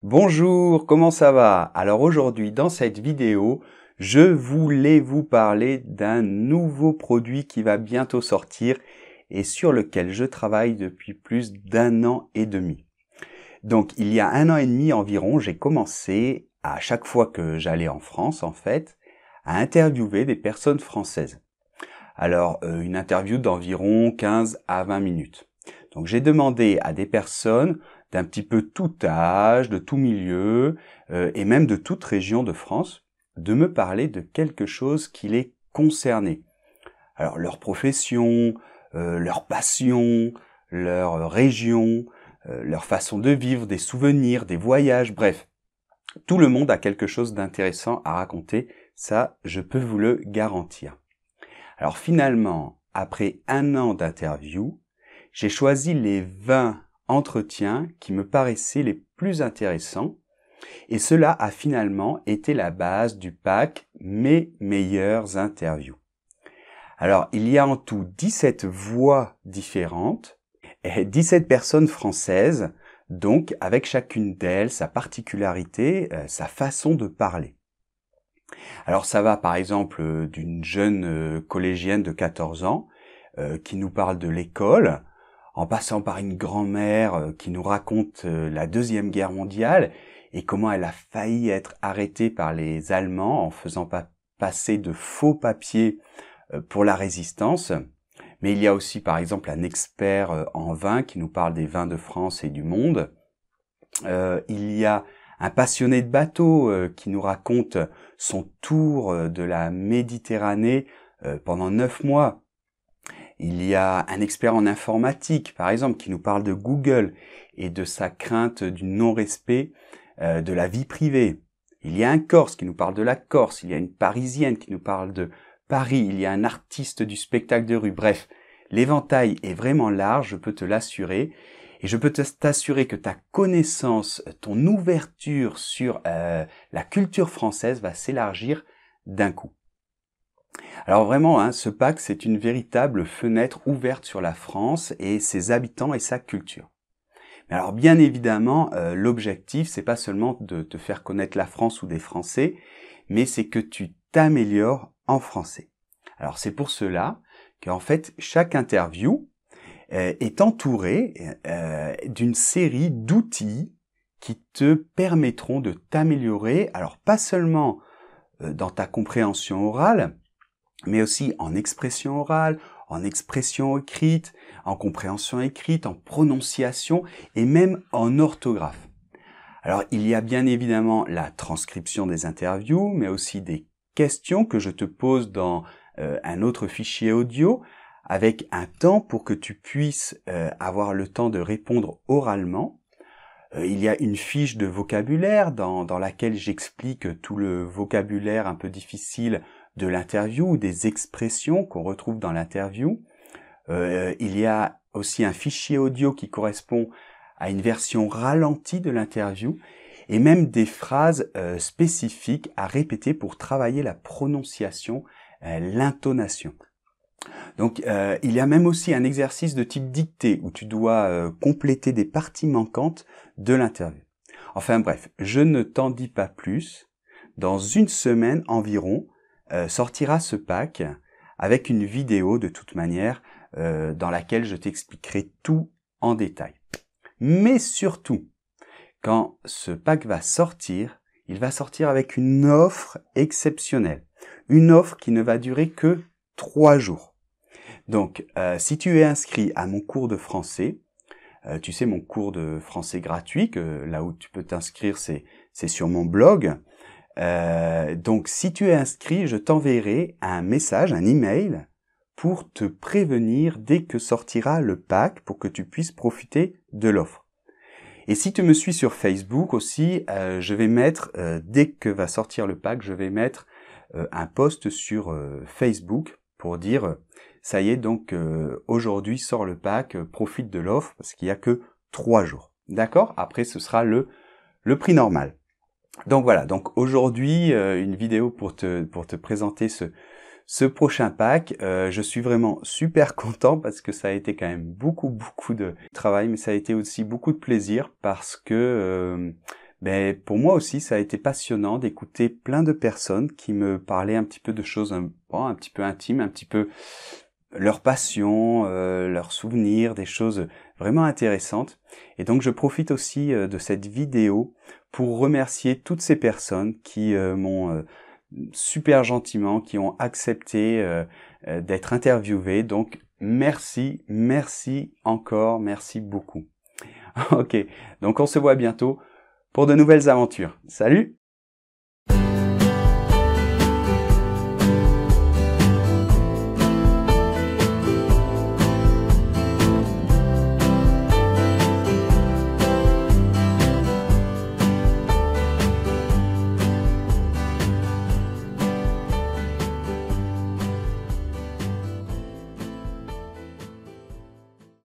Bonjour, comment ça va? Alors aujourd'hui, dans cette vidéo, je voulais vous parler d'un nouveau produit qui va bientôt sortir et sur lequel je travaille depuis plus d'un an et demi. Donc, il y a un an et demi environ, j'ai commencé, à chaque fois que j'allais en France, en fait, à interviewer des personnes françaises. Alors, une interview d'environ 15 à 20 minutes. Donc, j'ai demandé à des personnes d'un petit peu tout âge, de tout milieu, et même de toute région de France, de me parler de quelque chose qui les concernait. Alors, leur profession, leur passion, leur région, leur façon de vivre, des souvenirs, des voyages, bref. Tout le monde a quelque chose d'intéressant à raconter, ça, je peux vous le garantir. Alors finalement, après un an d'interview, j'ai choisi les 20 entretiens qui me paraissaient les plus intéressants et cela a finalement été la base du pack Mes meilleures interviews. Alors, il y a en tout 17 voix différentes et 17 personnes françaises, donc avec chacune d'elles sa particularité, sa façon de parler. Alors ça va par exemple d'une jeune collégienne de 14 ans qui nous parle de l'école, en passant par une grand-mère qui nous raconte la Deuxième Guerre mondiale et comment elle a failli être arrêtée par les Allemands en faisant passer de faux papiers pour la résistance. Mais il y a aussi par exemple un expert en vin qui nous parle des vins de France et du monde. Il y a un passionné de bateau qui nous raconte son tour de la Méditerranée pendant 9 mois. Il y a un expert en informatique, par exemple, qui nous parle de Google et de sa crainte du non-respect de la vie privée. Il y a un Corse qui nous parle de la Corse. Il y a une Parisienne qui nous parle de Paris. Il y a un artiste du spectacle de rue. Bref, l'éventail est vraiment large, je peux te l'assurer. Et je peux t'assurer que ta connaissance, ton ouverture sur la culture française va s'élargir d'un coup. Alors vraiment, ce pack, c'est une véritable fenêtre ouverte sur la France et ses habitants et sa culture. Mais alors bien évidemment, l'objectif, c'est pas seulement de te faire connaître la France ou des Français, mais c'est que tu t'améliores en français. Alors c'est pour cela qu'en fait, chaque interview est entouré d'une série d'outils qui te permettront de t'améliorer, alors pas seulement dans ta compréhension orale, mais aussi en expression orale, en expression écrite, en compréhension écrite, en prononciation et même en orthographe. Alors il y a bien évidemment la transcription des interviews, mais aussi des questions que je te pose dans un autre fichier audio, avec un temps pour que tu puisses avoir le temps de répondre oralement. Il y a une fiche de vocabulaire dans laquelle j'explique tout le vocabulaire un peu difficile de l'interview ou des expressions qu'on retrouve dans l'interview. Il y a aussi un fichier audio qui correspond à une version ralentie de l'interview et même des phrases spécifiques à répéter pour travailler la prononciation, l'intonation. Donc, il y a même aussi un exercice de type dictée où tu dois compléter des parties manquantes de l'interview. Enfin bref, je ne t'en dis pas plus. Dans une semaine environ, sortira ce pack avec une vidéo de toute manière dans laquelle je t'expliquerai tout en détail. Mais surtout, quand ce pack va sortir, il va sortir avec une offre exceptionnelle. Une offre qui ne va durer que 3 jours. Donc, si tu es inscrit à mon cours de français, tu sais, mon cours de français gratuit, que là où tu peux t'inscrire, c'est sur mon blog. Donc, si tu es inscrit, je t'enverrai un message, un email, pour te prévenir dès que sortira le pack, pour que tu puisses profiter de l'offre. Et si tu me suis sur Facebook aussi, je vais mettre, dès que va sortir le pack, je vais mettre un post sur Facebook pour dire ça y est, donc aujourd'hui sort le pack, profite de l'offre parce qu'il n'y a que 3 jours. D'accord? Après, ce sera le prix normal. Donc voilà, donc aujourd'hui, une vidéo pour te présenter ce prochain pack. Je suis vraiment super content parce que ça a été quand même beaucoup de travail, mais ça a été aussi beaucoup de plaisir parce que Ben, pour moi aussi, ça a été passionnant d'écouter plein de personnes qui me parlaient un petit peu de choses un petit peu intimes, un petit peu leurs passions, leurs souvenirs, des choses vraiment intéressantes. Et donc je profite aussi de cette vidéo pour remercier toutes ces personnes qui m'ont super gentiment, qui ont accepté d'être interviewées. Donc merci, merci encore, merci beaucoup. Ok, donc on se voit bientôt pour de nouvelles aventures. Salut!